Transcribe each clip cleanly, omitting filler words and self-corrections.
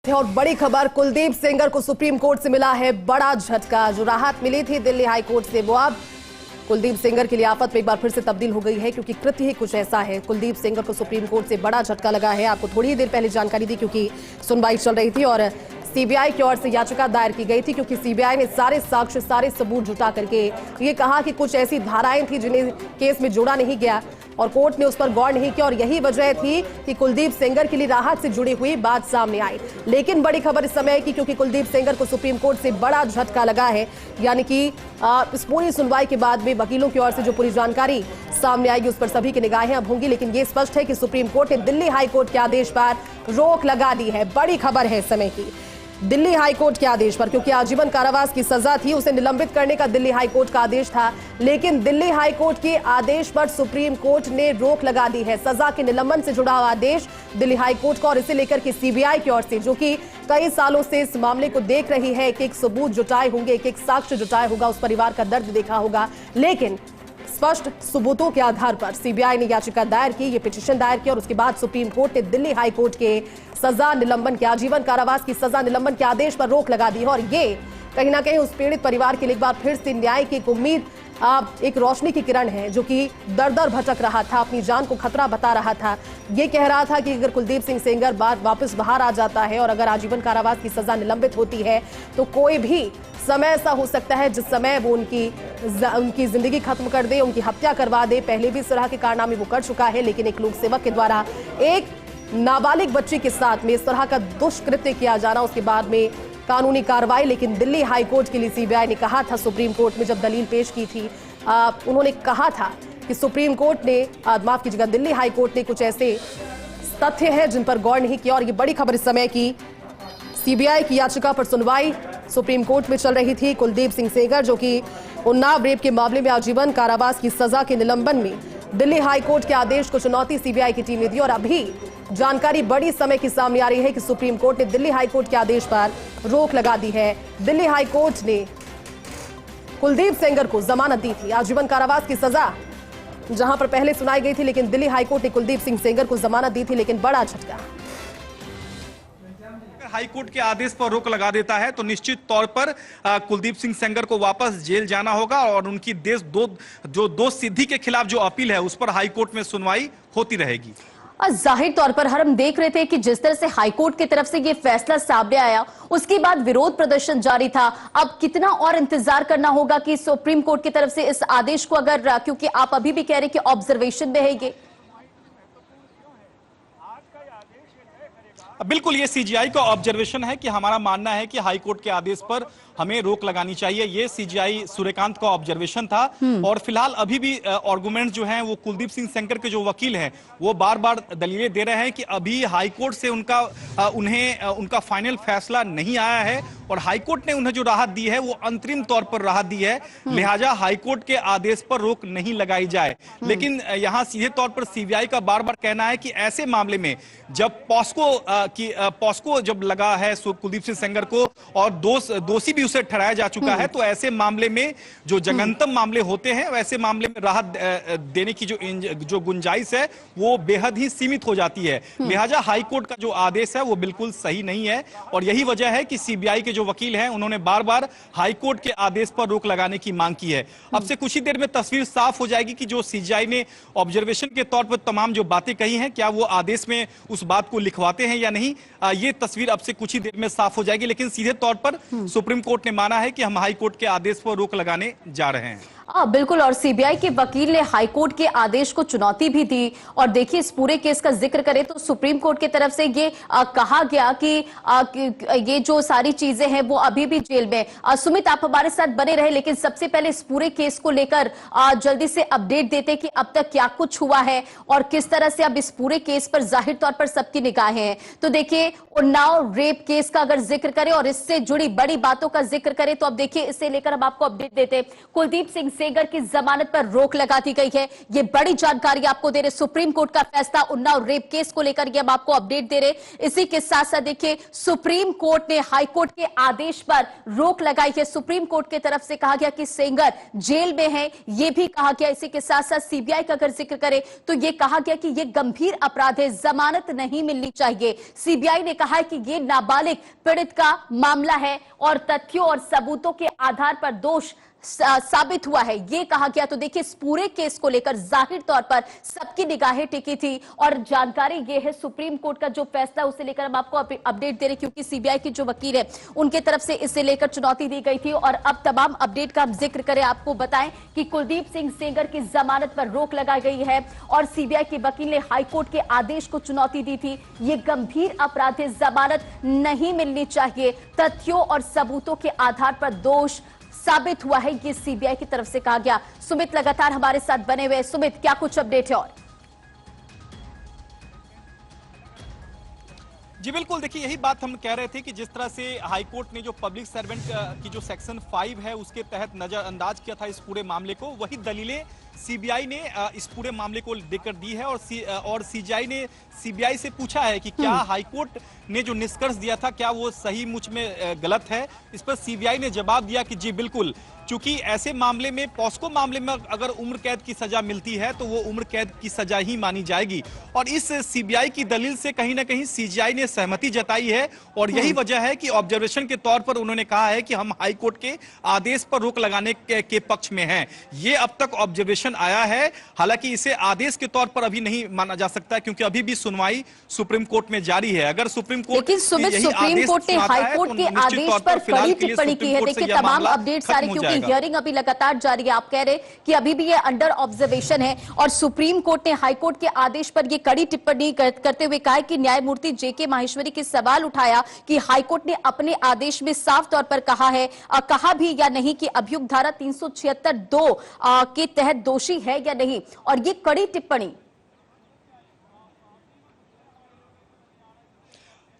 और बड़ी खबर, कुलदीप सेंगर को सुप्रीम कोर्ट से मिला है बड़ा झटका। जो राहत मिली थी दिल्ली हाई कोर्ट से, वो अब कुलदीप सेंगर के लिए आफत में एक बार फिर से तब्दील हो गई है, क्योंकि कृत्य ही कुछ ऐसा है। कुलदीप सेंगर को सुप्रीम कोर्ट से बड़ा झटका लगा है। आपको थोड़ी ही देर पहले जानकारी दी, क्योंकि सुनवाई चल रही थी और सीबीआई की ओर से याचिका दायर की गई थी, क्योंकि सीबीआई ने सारे साक्ष्य, सारे सबूत जुटा करके ये कहा कि कुछ ऐसी धाराएं थी जिन्हें केस में जोड़ा नहीं गया और कोर्ट ने उस पर गौर नहीं किया, और यही वजह थी कि कुलदीप सेंगर के लिए राहत से जुड़ी हुई बात सामने आई। लेकिन बड़ी खबर इस समय की, क्योंकि कुलदीप सेंगर को सुप्रीम कोर्ट से बड़ा झटका लगा है, यानी कि इस पूरी सुनवाई के बाद में वकीलों की ओर से जो पूरी जानकारी सामने आएगी उस पर सभी की निगाहें अब होंगी। लेकिन ये स्पष्ट है कि सुप्रीम कोर्ट ने दिल्ली हाई कोर्ट के आदेश पर रोक लगा दी है। बड़ी खबर है इस समय की, दिल्ली हाई कोर्ट के आदेश पर, क्योंकि आजीवन कारावास की सजा थी, उसे निलंबित करने का दिल्ली हाई कोर्ट का आदेश था। लेकिन दिल्ली हाई कोर्ट के आदेश पर सुप्रीम कोर्ट ने रोक लगा दी है। सजा के निलंबन से जुड़ा हुआ आदेश दिल्ली हाई कोर्ट का, और इसे लेकर के सीबीआई की ओर से, जो कि कई सालों से इस मामले को देख रही है, एक एक सबूत जुटाए होंगे, एक एक साक्ष्य जुटाए होगा, उस परिवार का दर्द देखा होगा, लेकिन स्पष्ट सबूतों के आधार पर सीबीआई ने याचिका दायर की, ये पिटीशन दायर किया, और उसके बाद सुप्रीम कोर्ट ने दिल्ली हाई कोर्ट के सजा निलंबन के, आजीवन कारावास की सजा निलंबन के आदेश पर रोक लगा दी है। और ये कहीं ना कहीं उस पीड़ित परिवार के लिए एक बार फिर से न्याय की एक उम्मीद, एक रोशनी की किरण है, जो कि दर दर भटक रहा था, अपनी जान को खतरा बता रहा था। ये कह रहा था कि अगर कुलदीप सिंह सेंगर वापस बाहर आ जाता है और अगर आजीवन कारावास की सजा निलंबित होती है, तो कोई भी समय ऐसा हो सकता है जिस समय वो उनकी जिंदगी खत्म कर दे, उनकी हत्या करवा दे। पहले भी इस तरह के कारनामे वो कर चुका है, लेकिन एक लोक सेवक के द्वारा एक नाबालिग बच्ची के साथ में इस तरह का दुष्कृत्य किया जाना, उसके बाद में कानूनी कार्रवाई। लेकिन दिल्ली हाई कोर्ट के लिए सीबीआई ने कहा था, सुप्रीम कोर्ट में जब दलील पेश की थी, उन्होंने कहा था कि सुप्रीम कोर्ट ने, माफ कीजिएगा, दिल्ली हाई कोर्ट ने कुछ ऐसे तथ्य हैं जिन पर गौर नहीं किया। और ये बड़ी खबर इस समय की, सीबीआई की याचिका पर सुनवाई सुप्रीम कोर्ट में चल रही थी। कुलदीप सिंह सेंगर, जो कि उन्नाव रेप के मामले में आजीवन कारावास की सजा के निलंबन में दिल्ली हाई कोर्ट के आदेश को चुनौती सीबीआई की टीम ने दी, और अभी जानकारी बड़ी समय की सामने आ रही है कि सुप्रीम कोर्ट ने दिल्ली हाई कोर्ट के आदेश पर रोक लगा दी है। दिल्ली हाई कोर्ट ने कुलदीप सेंगर को जमानत दी थी, आजीवन कारावास की सजा जहां पर पहले सुनाई गई थी, लेकिन दिल्ली हाई कोर्ट ने कुलदीप सिंह सेंगर को जमानत दी थी। लेकिन बड़ा झटका, हाई कोर्ट के आदेश पर रोक लगा देता है तो निश्चित तौर पर कुलदीप सिंह सेंगर को वापस जेल जाना होगा, और उनकी दोष सिद्धि के खिलाफ जो अपील है उस पर हाई कोर्ट में सुनवाई होती रहेगी। और जाहिर तौर पर हम देख रहे थे कि जिस तरह से हाईकोर्ट की तरफ से ये फैसला सामने आया, उसके बाद विरोध प्रदर्शन जारी था। अब कितना और इंतजार करना होगा कि सुप्रीम कोर्ट की तरफ से इस आदेश को, अगर, क्योंकि आप अभी भी कह रहे हैं कि ऑब्जर्वेशन में है ये। बिल्कुल, ये सीजीआई का ऑब्जर्वेशन है कि हमारा मानना है कि हाई कोर्ट के आदेश पर हमें रोक लगानी चाहिए। ये सीजीआई सूर्यकांत का ऑब्जर्वेशन था। और फिलहाल अभी भी आर्गुमेंट जो हैं वो कुलदीप सिंह सेंगर के जो वकील हैं वो बार बार दलीलें दे रहे हैं कि अभी हाई कोर्ट से उनका फाइनल फैसला नहीं आया है, और हाई कोर्ट ने उन्हें जो राहत दी है वो अंतरिम तौर पर राहत दी है, लिहाजा हाई कोर्ट के आदेश पर रोक नहीं लगाई जाए। लेकिन यहाँ सीधे तौर पर सीबीआई का बार बार कहना है कि ऐसे मामले में जब पॉस्को जब लगा है कुलदीप सिंह सेंगर को और दोषी भी उसे ठहराया जा चुका है, तो ऐसे मामले में जो जघन्यतम मामले होते हैं वैसे मामले में राहत देने की जो गुंजाइश है वो बेहद ही सीमित हो जाती है। लिहाजा हाई कोर्ट का जो आदेश है वो बिल्कुल सही नहीं है, और यही वजह है कि सीबीआई के जो वकील हैं उन्होंने बार बार हाई कोर्ट के आदेश पर रोक लगाने की मांग की है। अब से कुछ ही देर में तस्वीर साफ हो जाएगी कि जो सीजीआई ने ऑब्जर्वेशन के तौर पर तमाम जो बातें कही हैं, क्या वो आदेश में उस बात को लिखवाते हैं या नहीं, ये तस्वीर अब से कुछ ही देर में साफ हो जाएगी। लेकिन सीधे तौर पर सुप्रीम कोर्ट ने माना है कि हम हाई कोर्ट के आदेश पर रोक लगाने जा रहे हैं। बिल्कुल, और सीबीआई के वकील ने हाईकोर्ट के आदेश को चुनौती भी दी। और देखिए, इस पूरे केस का जिक्र करें तो सुप्रीम कोर्ट की तरफ से ये कहा गया कि ये जो सारी चीजें हैं वो अभी भी जेल में। सुमित, आप हमारे साथ बने रहे, लेकिन सबसे पहले इस पूरे केस को लेकर जल्दी से अपडेट देते कि अब तक क्या कुछ हुआ है और किस तरह से अब इस पूरे केस पर जाहिर तौर पर सबकी निगाहें हैं। तो देखिए, उन्नाव रेप केस का अगर जिक्र करें और इससे जुड़ी बड़ी बातों का जिक्र करें तो अब देखिए, इससे लेकर हम आपको अपडेट देते। कुलदीप सिंह सेंगर की जमानत पर रोक लगा दी गई है। ये बड़ी जानकारी आपको दे रहे, सुप्रीम कोर्ट का फैसला उन्नाव रेप केस को लेकर ये हम आपको अपडेट दे रहे। इसी के साथ साथ देखिए, सुप्रीम कोर्ट ने हाई कोर्ट के आदेश पर रोक लगाई है। सुप्रीम कोर्ट की तरफ से कहा गया कि सेंगर जेल में है, यह भी कहा गया। इसी के साथ साथ सीबीआई का अगर जिक्र करें तो यह कहा गया कि यह गंभीर अपराध है, जमानत नहीं मिलनी चाहिए। सीबीआई ने कहा है कि यह नाबालिग पीड़ित का मामला है और तथ्यों और सबूतों के आधार पर दोष साबित हुआ है, यह कहा गया। तो देखिए, इस पूरे केस को लेकर जाहिर तौर पर सबकी निगाहें टिकी थी और जानकारी यह है सुप्रीम कोर्ट का जो फैसला उसे लेकर हम आपको अपडेट दे रहे, क्योंकि सीबीआई की जो वकील है उनके तरफ से इसे लेकर चुनौती दी गई थी। और अब तमाम अपडेट का हम जिक्र करें, आपको बताएं कि कुलदीप सिंह सेंगर की जमानत पर रोक लगाई गई है और सीबीआई के वकील ने हाईकोर्ट के आदेश को चुनौती दी थी। यह गंभीर अपराध है, जमानत नहीं मिलनी चाहिए, तथ्यों और सबूतों के आधार पर दोष साबित हुआ है, ये सीबीआई की तरफ से कहा गया। सुमित लगातार हमारे साथ बने हुए। सुमित, क्या कुछ अपडेट है? और जी बिल्कुल, देखिए यही बात हम कह रहे थे कि जिस तरह से हाईकोर्ट ने जो पब्लिक सर्वेंट की जो सेक्शन 5 है उसके तहत नजरअंदाज किया था इस पूरे मामले को, वही दलीलें सीबीआई ने इस पूरे मामले को देकर दी है। और सीजीआई ने सीबीआई से पूछा है कि क्या हाईकोर्ट ने जो निष्कर्ष दिया था क्या वो सही मुझ में गलत है। इस पर सीबीआई ने जवाब दिया कि जी बिल्कुल, क्योंकि ऐसे मामले में, पॉस्को मामले में अगर उम्र कैद की सजा मिलती है तो वो उम्र कैद की सजा ही मानी जाएगी। और इस सीबीआई की दलील से कहीं ना कहीं सीजीआई ने सहमति जताई है और यही वजह है कि ऑब्जर्वेशन के तौर पर उन्होंने कहा है कि हम हाईकोर्ट के आदेश पर रोक लगाने के पक्ष में हैं। ये अब तक ऑब्जर्वेशन आया है, हालांकि इसे आदेश के तौर पर अभी नहीं माना जा सकता क्योंकि अभी भी सुनवाई सुप्रीम कोर्ट में जारी है। अगर सुप्रीम कोर्ट, लेकिन सुप्रीम कोर्ट ने हाईकोर्ट के आदेश पर कड़ी टिप्पणी की है। देखिए, तमाम अपडेट सारे, क्योंकि हियरिंग अभी लगातार जारी है। आप कह रहे कि अभी भी ये अंडर ऑब्जर्वेशन है और सुप्रीम कोर्ट ने हाईकोर्ट के आदेश पर ये कड़ी टिप्पणी करते हुए कहा कि न्यायमूर्ति जेके माहेश्वरी के सवाल उठाया कि हाईकोर्ट ने अपने आदेश में साफ तौर पर कहा भी या नहीं कि अभियुक्त धारा 376(2) के तहत दोषी है या नहीं, और ये कड़ी टिप्पणी।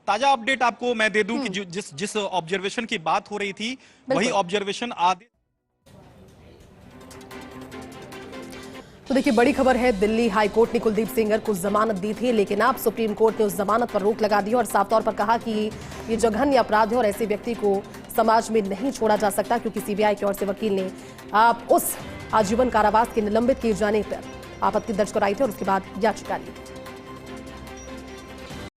ताजा अपडेट आपको मैं दे दूं कि जिस ऑब्जर्वेशन की बात हो रही थी वही ऑब्जर्वेशन आदेश। तो देखिए, बड़ी खबर है, दिल्ली हाईकोर्ट ने कुलदीप सेंगर को जमानत दी थी, लेकिन अब सुप्रीम कोर्ट ने उस जमानत पर रोक लगा दी और साफ तौर पर कहा कि ये जघन्य अपराध है और ऐसे व्यक्ति को समाज में नहीं छोड़ा जा सकता, क्योंकि सीबीआई की ओर से वकील ने उस आजीवन कारावास के निलंबित किए जाने पर आपत्ति दर्ज कराई थी और उसके बाद याचिका ली।